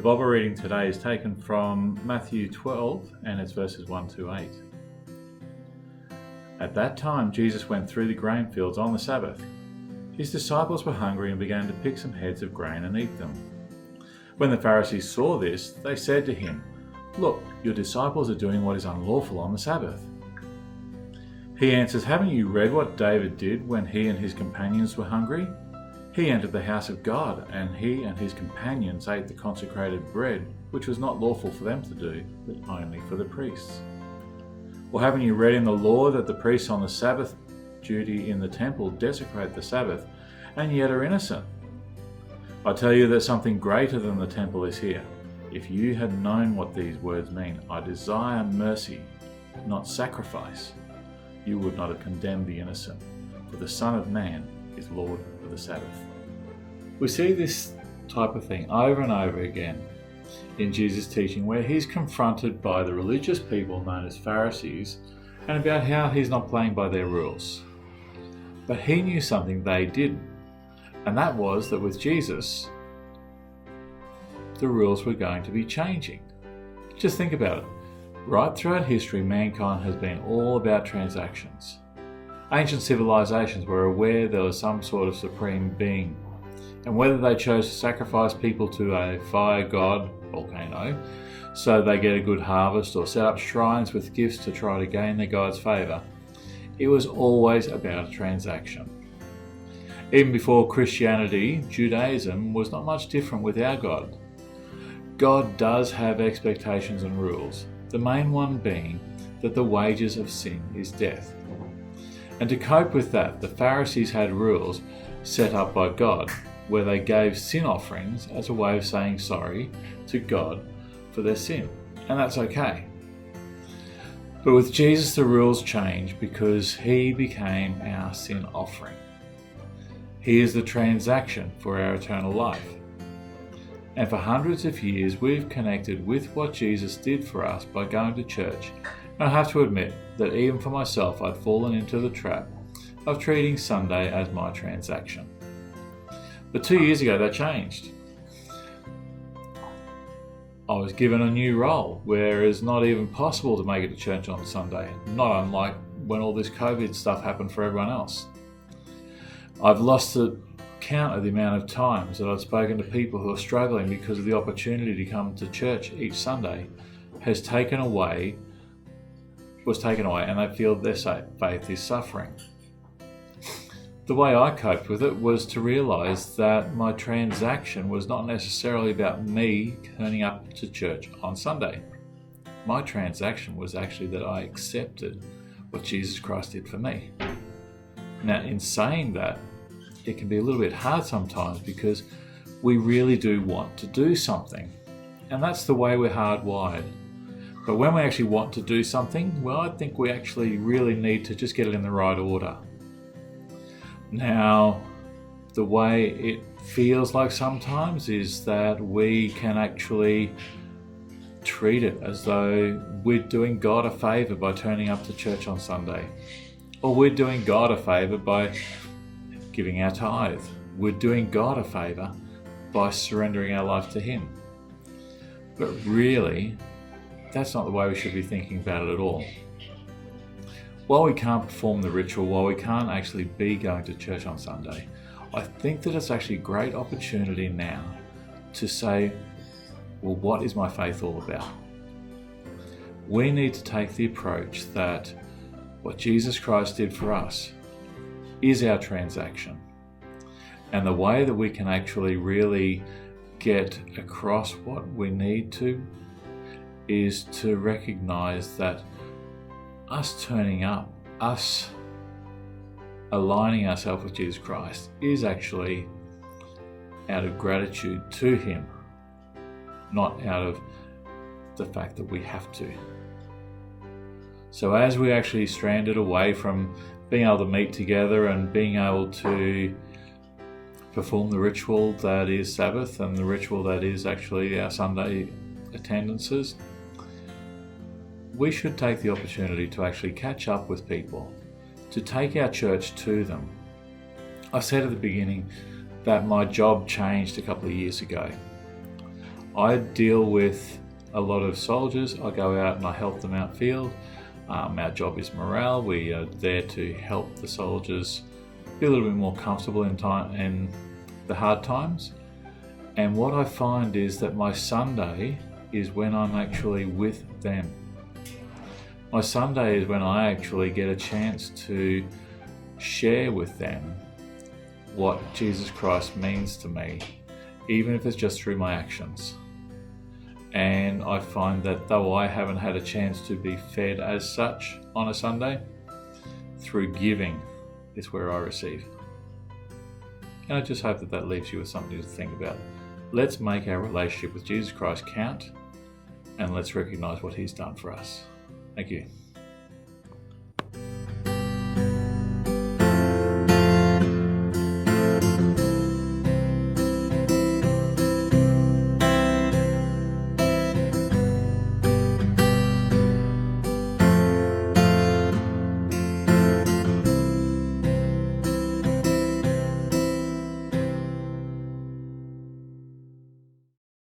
The Bible reading today is taken from Matthew 12 and it's verses 1 to 8. At that time, Jesus went through the grain fields on the Sabbath. His disciples were hungry and began to pick some heads of grain and eat them. When the Pharisees saw this, they said to him, "Look, your disciples are doing what is unlawful on the Sabbath." He answers, "Haven't you read what David did when he and his companions were hungry? He entered the house of God, and he and his companions ate the consecrated bread, which was not lawful for them to do, but only for the priests. Or haven't you read in the law that the priests on the Sabbath duty in the temple desecrate the Sabbath, and yet are innocent? I tell you that something greater than the temple is here. If you had known what these words mean, 'I desire mercy, not sacrifice,' you would not have condemned the innocent, for the Son of Man is Lord of the Sabbath." We see this type of thing over and over again in Jesus' teaching, where he's confronted by the religious people known as Pharisees and about how he's not playing by their rules. But he knew something they didn't, and that was that with Jesus, the rules were going to be changing. Just think about it. Right throughout history, mankind has been all about transactions. Ancient civilizations were aware there was some sort of supreme being, and whether they chose to sacrifice people to a fire god, volcano, so they get a good harvest, or set up shrines with gifts to try to gain the god's favour, it was always about a transaction. Even before Christianity, Judaism was not much different with our God. God does have expectations and rules, the main one being that the wages of sin is death. And to cope with that, the Pharisees had rules set up by God, where they gave sin offerings as a way of saying sorry to God for their sin. And that's okay. But with Jesus, the rules changed because he became our sin offering. He is the transaction for our eternal life. And for hundreds of years, we've connected with what Jesus did for us by going to church. And I have to admit that even for myself, I'd fallen into the trap of treating Sunday as my transaction. But 2 years ago, that changed. I was given a new role where it's not even possible to make it to church on Sunday, not unlike when all this COVID stuff happened for everyone else. I've lost the count of the amount of times that I've spoken to people who are struggling because of the opportunity to come to church each Sunday was taken away, and they feel their faith is suffering. The way I coped with it was to realise that my transaction was not necessarily about me turning up to church on Sunday. My transaction was actually that I accepted what Jesus Christ did for me. Now, in saying that, it can be a little bit hard sometimes because we really do want to do something, and that's the way we're hardwired. But when we actually want to do something, well, I think we actually really need to just get it in the right order. Now, the way it feels like sometimes is that we can actually treat it as though we're doing God a favour by turning up to church on Sunday, or we're doing God a favour by giving our tithe. We're doing God a favour by surrendering our life to Him. But really, that's not the way we should be thinking about it at all. While we can't perform the ritual, while we can't actually be going to church on Sunday, I think that it's actually a great opportunity now to say, well, what is my faith all about? We need to take the approach that what Jesus Christ did for us is our transaction. And the way that we can actually really get across what we need to is to recognize that us turning up, us aligning ourselves with Jesus Christ is actually out of gratitude to Him, not out of the fact that we have to. So as we actually stranded away from being able to meet together and being able to perform the ritual that is Sabbath and the ritual that is actually our Sunday attendances, we should take the opportunity to actually catch up with people, to take our church to them. I said at the beginning that my job changed a couple of years ago. I deal with a lot of soldiers. I go out and I help them out field. Our job is morale. We are there to help the soldiers be a little bit more comfortable in the hard times. And what I find is that my Sunday is when I'm actually with them. My Sunday is when I actually get a chance to share with them what Jesus Christ means to me, even if it's just through my actions. And I find that though I haven't had a chance to be fed as such on a Sunday, through giving is where I receive. And I just hope that that leaves you with something to think about. Let's make our relationship with Jesus Christ count, and let's recognize what He's done for us. Thank you.